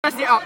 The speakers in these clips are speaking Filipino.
Kasi up.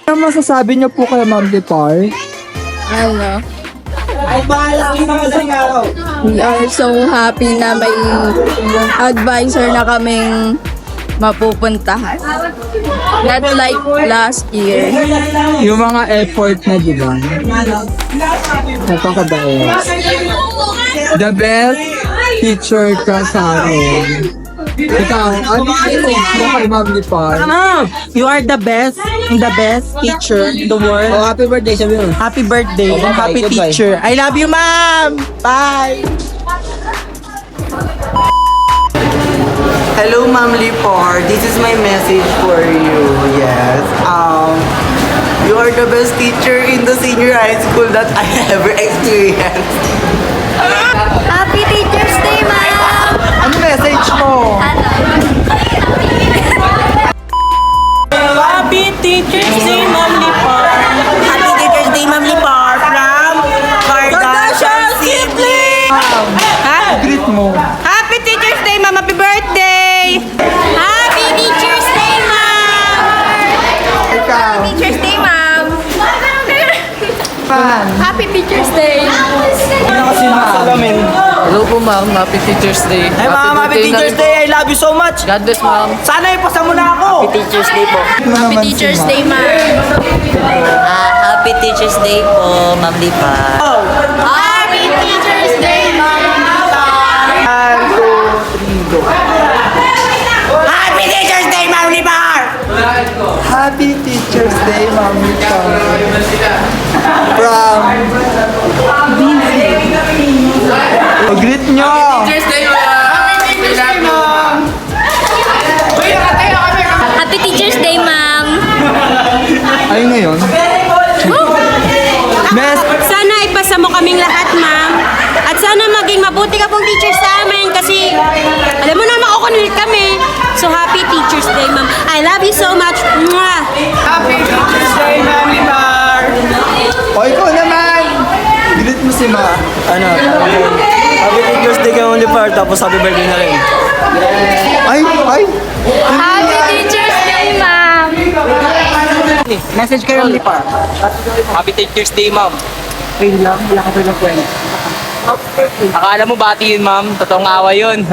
Ano masasabi niyo po kay Ma'am Dipar? Ano? We are so happy na may advisor na kaming mapupuntahan. Not like last year. Yung mga effort na, di ba? Napakabait. The best teacher ka sa akin. Ikaw, ano mo kay Ma'am Dipar? You are the best teacher in the world. Oh, happy birthday sa mo. Happy birthday Oh, and bye-bye. happy Goodbye. teacher. I love you, ma'am. Bye. Hello, Ma'am Lipar. This is my message for you. Yes. You are the best teacher in the senior high school that I ever experienced. Happy Teacher's Day, ma'am! Ano message mo? Happy Teacher's Day, Ma'am Lipar. Happy Teacher's Day, Ma'am Lipar from Kardashian Siblings. Greet mo. Happy Teacher's Day, Ma'am. Happy birthday. Happy Teacher's Day, ma'am! Ikaw. Teacher's Day, ma'am! Fan. Happy Teacher's Day! Hello po ma'am, happy Teacher's Day. Hey, ma'am. Happy Teacher's Day. I love you so much. God bless ma'am. Sana ipasa mo na ako. Happy Teacher's Day po. Happy Teacher's Day, ma'am! Happy Teacher's Day po, Ma'am Lipa. Happy Teacher's Day, ma'am! Happy Teacher's Day, Ma'am Lipar. Happy Teacher's Day, Ma'am Dipar. From... Oh, greet nyo. Teacher's Day ma'am. Happy Teacher's Day, ma'am! Ayun ngayon. Best. Sana ipasa mo kaming lahat, ma'am. At sana maging mabuti ka pong teacher sa amin kasi alam mo na makukunulit kami. So happy Teacher's Day, ma'am. I love you so much. Mwah! Happy Teacher's Day, Ma'am Lipar. O, ikaw naman. Greet mo si Ma. Ano? Happy Teacher's Day kay Ma'am Lipar, tapos happy birthday na rin. Ay. Happy Teacher's Day, ma'am! Message kayo, Ma'am Lipar. Happy Teacher's Day ma'am. Wala ka pa ng kwento. Akala mo bati yun ma'am, totoong awa yun.